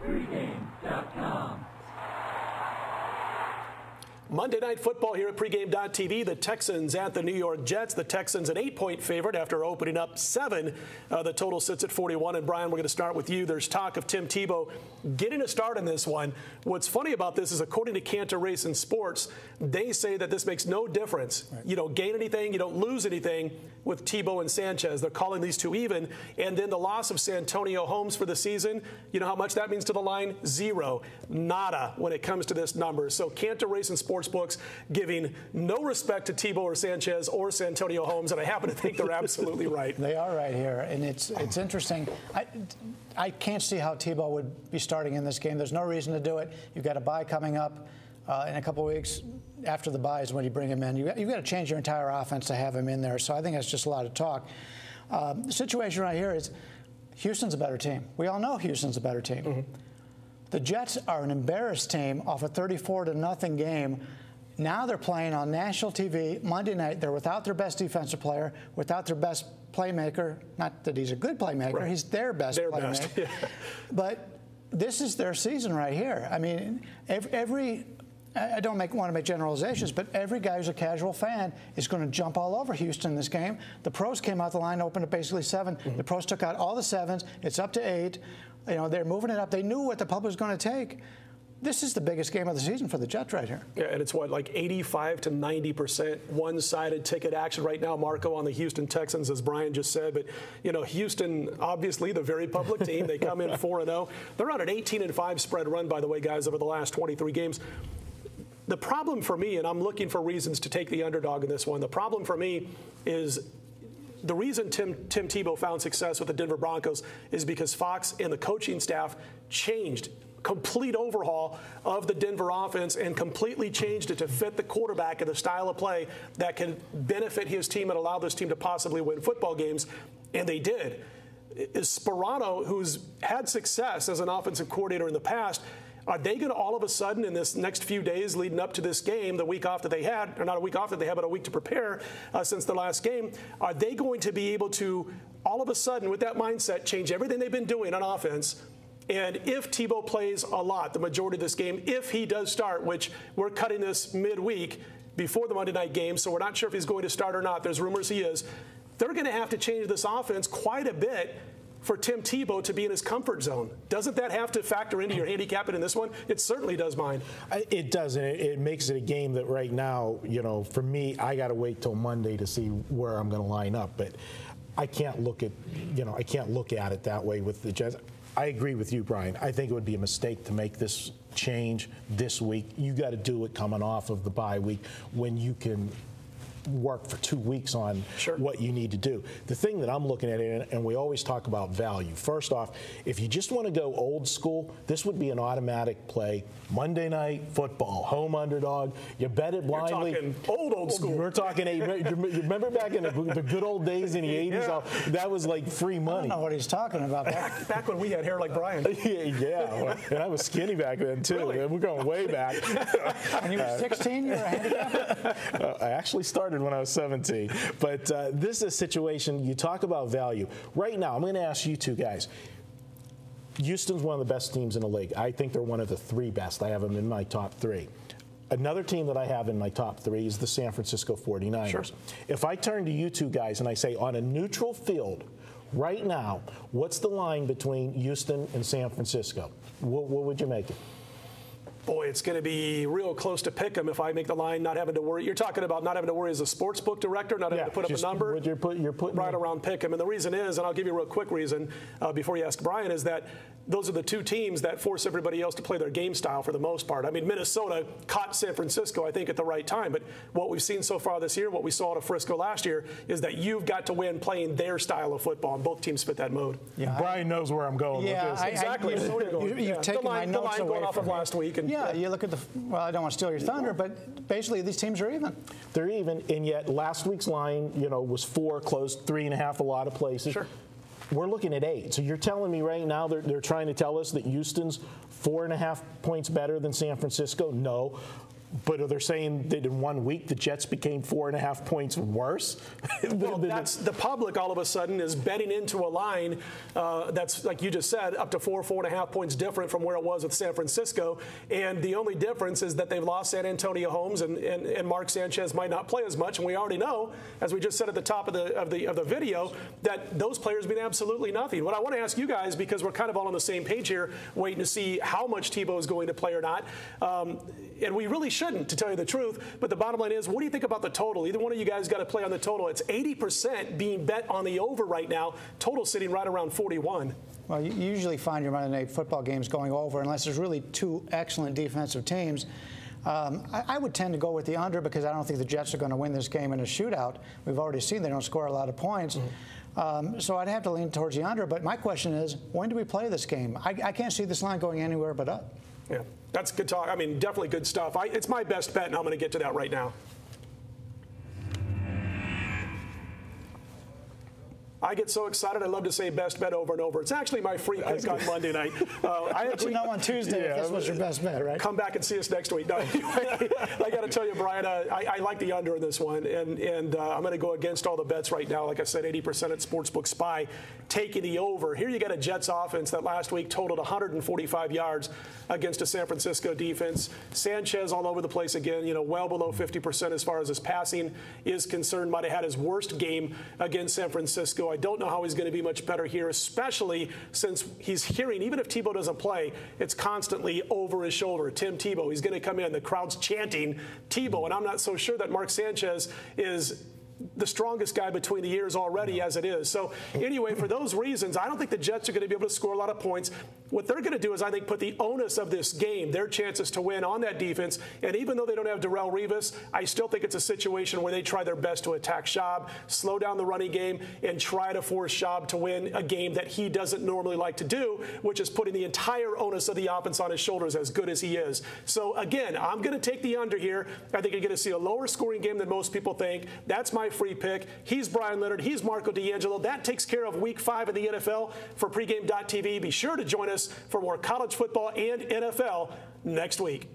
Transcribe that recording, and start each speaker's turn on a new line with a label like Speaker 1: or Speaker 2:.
Speaker 1: Pregame.com.
Speaker 2: Monday Night Football here at pregame.tv. The Texans at the New York Jets. The Texans an 8-point favorite after opening up 7. The total sits at 41. And Brian, we're going to start with you. There's talk of Tim Tebow getting a start in this one. What's funny about this is, according to Cantor Racing Sports, they say that this makes no difference. Right. You don't gain anything, you don't lose anything with Tebow and Sanchez. They're calling these two even. And then the loss of Santonio Holmes for the season, you know how much that means to the line? 0. Nada when it comes to this number. So Cantor Racing Sports books giving no respect to Tebow or Sanchez or Santonio Holmes, and I happen to think they're absolutely right.
Speaker 3: They are right here, and it's interesting. I can't see how Tebow would be starting in this game. There's no reason to do it. You've got a bye coming up in a couple of weeks. After the bye is when you bring him in. You've got to change your entire offense to have him in there, so I think that's just a lot of talk. The situation right here is Houston's a better team. We all know Houston's a better team. Mm-hmm. The Jets are an embarrassed team off a 34-0 game. Now they're playing on national TV Monday night. They're without their best defensive player, without their best playmaker. Not that he's a good playmaker. Right. He's their best playmaker. Best. Yeah. But this is their season right here. I mean, I don't want to make generalizations, but every guy who's a casual fan is going to jump all over Houston in this game. The pros came out the line, opened at basically 7. Mm-hmm. The pros took out all the 7s. It's up to 8. You know, they're moving it up. They knew what the public was going to take. This is the biggest game of the season for the Jets right here.
Speaker 2: Yeah, and it's what, like 85 to 90% one-sided ticket action right now, Marco, on the Houston Texans, as Brian just said. But, you know, Houston, obviously, the very public team. They come in 4-0. They're on an 18-5 spread run, by the way, guys, over the last 23 games. The problem for me, and I'm looking for reasons to take the underdog in this one, the problem for me is the reason Tim Tebow found success with the Denver Broncos is because Fox and the coaching staff changed. Complete overhaul of the Denver offense and completely changed it to fit the quarterback and the style of play that can benefit his team and allow this team to possibly win football games, and they did. Is Sparano, who's had success as an offensive coordinator in the past, are they going to all of a sudden in this next few days leading up to this game, the week off that they had, or not a week off that they had, but a week to prepare since the last game, are they going to be able to all of a sudden with that mindset change everything they've been doing on offense? And if Tebow plays a lot, the majority of this game, if he does start, which we're cutting this midweek before the Monday night game, so we're not sure if he's going to start or not. There's rumors he is. They're going to have to change this offense quite a bit for Tim Tebow to be in his comfort zone. Doesn't that have to factor into your handicapping in this one? It certainly does mine.
Speaker 4: It does, and it makes it a game that right now, you know, for me, I got to wait till Monday to see where I'm going to line up. But I can't look at, I can't look at it that way with the Jets. I agree with you, Brian. I think it would be a mistake to make this change this week. You got to do it coming off of the bye week when you can work for 2 weeks on what you need to do. The thing that I'm looking at, and we always talk about value. First off, if you just want to go old school, this would be an automatic play. Monday night football, home underdog. You bet it blindly.
Speaker 2: You're talking old school.
Speaker 4: We're talking, you remember back in the good old days in the 80s? Yeah. That was like free money.
Speaker 3: I don't know what he's talking about.
Speaker 2: Back when we had hair like Brian.
Speaker 4: Yeah, and I was skinny back then, too.
Speaker 2: Really?
Speaker 4: We're going way back.
Speaker 3: When you were 16, you were a handicap?
Speaker 4: I actually started when I was 17. But this is a situation, you talk about value. Right now, I'm going to ask you two guys. Houston's one of the best teams in the league. I think they're one of the 3 best. I have them in my top 3. Another team that I have in my top 3 is the San Francisco 49ers. Sure. If I turn to you two guys and I say, on a neutral field, right now, what's the line between Houston and San Francisco? What would you make it?
Speaker 2: Boy, it's going to be real close to pick 'em if I make the line, not having to worry. You're talking about not having to worry as a sports book director, not having to put up a number.
Speaker 4: You're putting
Speaker 2: right around pick 'em. And the reason is, and I'll give you a real quick reason before you ask Brian, is that those are the 2 teams that force everybody else to play their game style for the most part. I mean, Minnesota caught San Francisco, I think, at the right time. But what we've seen so far this year, what we saw out of Frisco last year, is that you've got to win playing their style of football, and both teams fit that mode.
Speaker 4: Yeah, Brian knows where I'm going with this.
Speaker 2: Exactly.
Speaker 3: You've taken my notes
Speaker 2: going off of last week. And,
Speaker 3: you look at the, well, I don't want to steal your thunder, but basically these teams are even.
Speaker 4: They're even, and yet last week's line, was 4, closed 3.5 a lot of places.
Speaker 2: Sure.
Speaker 4: We're looking at 8. So you're telling me right now they're trying to tell us that Houston's 4.5 points better than San Francisco? No. But they're saying that in 1 week the Jets became 4.5 points worse.
Speaker 2: Well, that's the public all of a sudden is betting into a line that's, like you just said, up to 4.5 points different from where it was with San Francisco. And the only difference is that they've lost San Antonio Holmes and Mark Sanchez might not play as much. And we already know, as we just said at the top of the video, that those players mean absolutely nothing. What I want to ask you guys, because we're kind of all on the same page here, waiting to see how much Tebow is going to play or not. And we really shouldn't, to tell you the truth. But the bottom line is, what do you think about the total? Either one of you guys got to play on the total. It's 80% being bet on the over right now. Total sitting right around 41.
Speaker 3: Well, you usually find your Monday Night Football games going over unless there's really two excellent defensive teams. I would tend to go with the under because I don't think the Jets are going to win this game in a shootout. We've already seen they don't score a lot of points. So I'd have to lean towards the under. But my question is, when do we play this game? I can't see this line going anywhere but up.
Speaker 2: Yeah, that's good talk. I mean, definitely good stuff. It's my best bet, and I'm going to get to that right now. I get so excited, I love to say best bet over and over. It's actually my free pick on Monday night.
Speaker 3: I let you know on Tuesday if this was your best bet, right?
Speaker 2: Come back and see us next week. No, anyway, I got to tell you, Brian, I like the under in this one, and I'm going to go against all the bets right now. Like I said, 80% at Sportsbook Spy, taking the over. Here you got a Jets offense that last week totaled 145 yards against a San Francisco defense. Sanchez all over the place again, well below 50% as far as his passing is concerned. Might have had his worst game against San Francisco. I don't know how he's going to be much better here, especially since he's hearing, even if Tebow doesn't play, it's constantly over his shoulder. Tim Tebow, he's going to come in. The crowd's chanting Tebow, and I'm not so sure that Mark Sanchez is the strongest guy between the years already as it is. So anyway, for those reasons, I don't think the Jets are going to be able to score a lot of points. What they're going to do is, I think, put the onus of this game, their chances to win, on that defense. And even though they don't have Darrelle Revis, I still think it's a situation where they try their best to attack Schaub, slow down the running game, and try to force Schaub to win a game that he doesn't normally like to do, which is putting the entire onus of the offense on his shoulders, as good as he is. So again, I'm going to take the under here. I think you're going to see a lower scoring game than most people think. That's my free pick. He's Brian Leonard. He's Marco D'Angelo. That takes care of Week 5 of the NFL. For pregame.tv, be sure to join us for more college football and NFL next week.